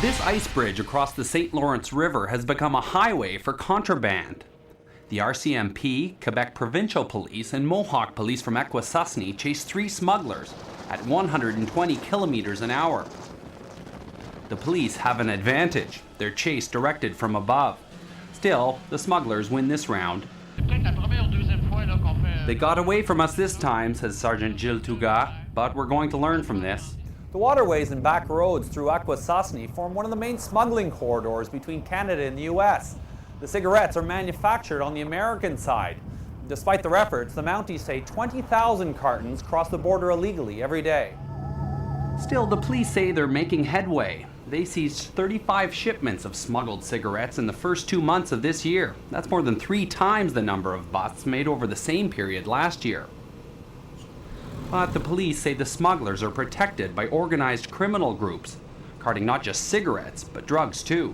This ice bridge across the St. Lawrence River has become a highway for contraband. The RCMP, Quebec Provincial Police, and Mohawk Police from Akwesasne chased 3 smugglers at 120 kilometers an hour. The police have an advantage. Their chase directed from above. Still, the smugglers win this round. They got away from us this time, says Sergeant Gilles Touga, but we're going to learn from this. The waterways and back roads through Akwesasne form one of the main smuggling corridors between Canada and the US. The cigarettes are manufactured on the American side. Despite their efforts, the Mounties say 20,000 cartons cross the border illegally every day. Still, the police say they're making headway. They seized 35 shipments of smuggled cigarettes in the first 2 months of this year. That's more than 3 times the number of busts made over the same period last year. But the police say the smugglers are protected by organized criminal groups, carting not just cigarettes, but drugs too.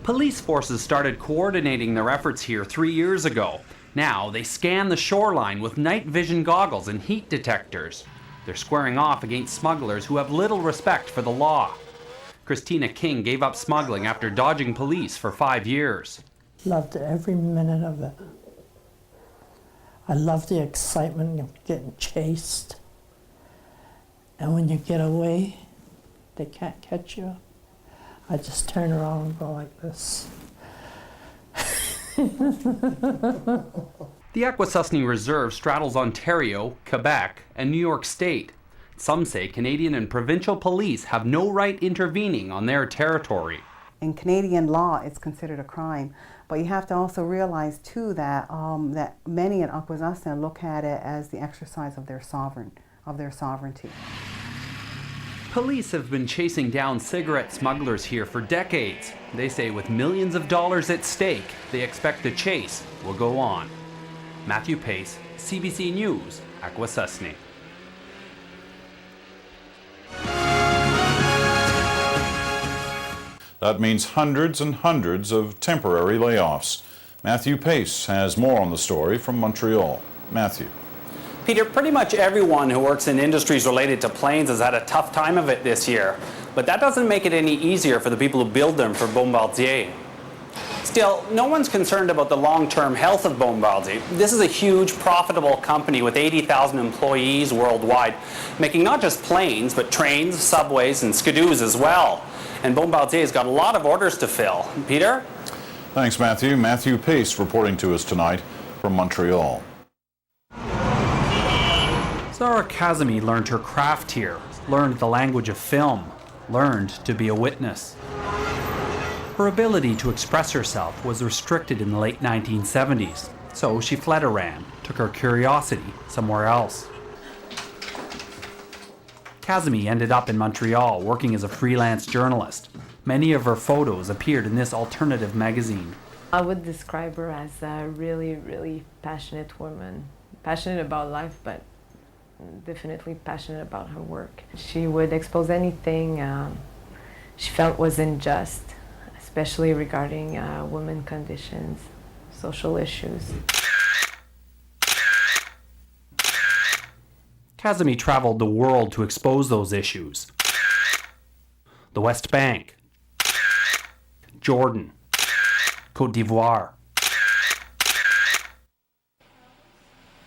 Police forces started coordinating their efforts here 3 years ago. Now they scan the shoreline with night vision goggles and heat detectors. They're squaring off against smugglers who have little respect for the law. Christina King gave up smuggling after dodging police for 5 years. Loved every minute of it. I love the excitement of getting chased. And when you get away, they can't catch you. I just turn around and go like this. The Akwesasne Reserve straddles Ontario, Quebec, and New York State. Some say Canadian and provincial police have no right intervening on their territory. In Canadian law, it's considered a crime, but you have to also realize too that that many in Akwesasne look at it as the exercise of their sovereignty. Police have been chasing down cigarette smugglers here for decades. They say with millions of dollars at stake, they expect the chase will go on. Matthew Pace, CBC News, Akwesasne. That means hundreds and hundreds of temporary layoffs. Matthew Pace has more on the story from Montreal. Matthew. Peter, pretty much everyone who works in industries related to planes has had a tough time of it this year. But that doesn't make it any easier for the people who build them for Bombardier. Still, no one's concerned about the long-term health of Bombardier. This is a huge, profitable company with 80,000 employees worldwide, making not just planes, but trains, subways, and skidoos as well. And Bombardier's got a lot of orders to fill. Peter? Thanks, Matthew. Matthew Pace reporting to us tonight from Montreal. Zara Kazemi learned her craft here, learned the language of film, learned to be a witness. Her ability to express herself was restricted in the late 1970s, so she fled Iran, took her curiosity somewhere else. Kazemi ended up in Montreal working as a freelance journalist. Many of her photos appeared in this alternative magazine. I would describe her as a really, really passionate woman. Passionate about life, but definitely passionate about her work. She would expose anything she felt was unjust, especially regarding women conditions, social issues. Kazemi traveled the world to expose those issues. The West Bank, Jordan, Côte d'Ivoire.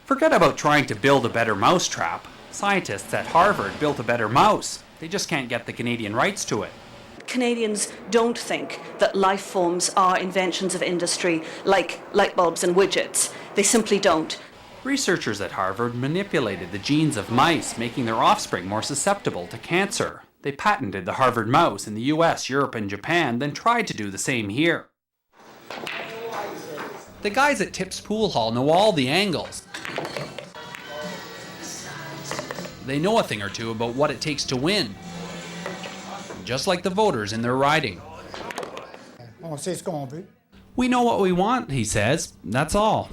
Forget about trying to build a better mousetrap. Scientists at Harvard built a better mouse. They just can't get the Canadian rights to it. Canadians don't think that life forms are inventions of industry like light bulbs and widgets. They simply don't. Researchers at Harvard manipulated the genes of mice, making their offspring more susceptible to cancer. They patented the Harvard mouse in the US, Europe, and Japan, then tried to do the same here. The guys at Tips Pool Hall know all the angles. They know a thing or two about what it takes to win. Just like the voters in their riding. We know what we want, he says. That's all.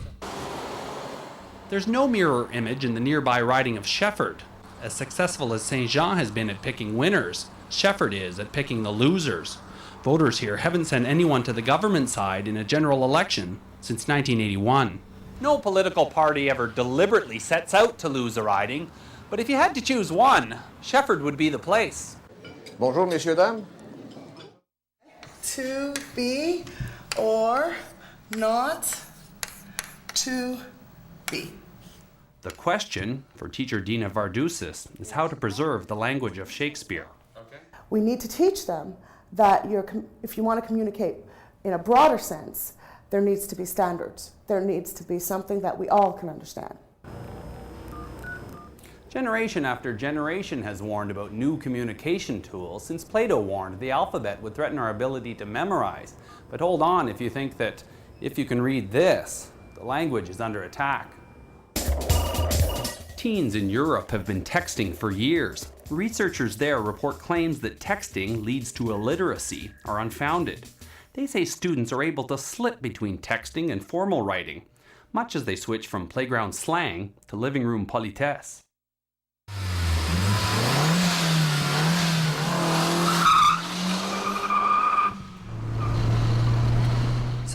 There's no mirror image in the nearby riding of Shefford. As successful as Saint Jean has been at picking winners, Shefford is at picking the losers. Voters here haven't sent anyone to the government side in a general election since 1981. No political party ever deliberately sets out to lose a riding, but if you had to choose one, Shefford would be the place. Bonjour, messieurs, dames. to be or not to be. The question for teacher Dina Vardusis is how to preserve the language of Shakespeare. We need to teach them that if you want to communicate in a broader sense, there needs to be standards. There needs to be something that we all can understand. Generation after generation has warned about new communication tools since Plato warned the alphabet would threaten our ability to memorize. But hold on if you think that if you can read this, the language is under attack. Teens in Europe have been texting for years. Researchers there report claims that texting leads to illiteracy are unfounded. They say students are able to slip between texting and formal writing, much as they switch from playground slang to living room politesse.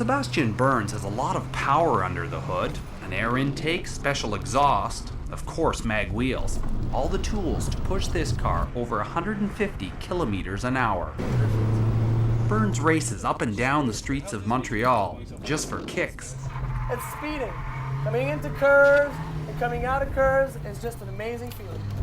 Sebastian Burns has a lot of power under the hood. An air intake, special exhaust, of course mag wheels. All the tools to push this car over 150 kilometers an hour. Burns races up and down the streets of Montreal just for kicks. And speeding. Coming into curves and coming out of curves is just an amazing feeling.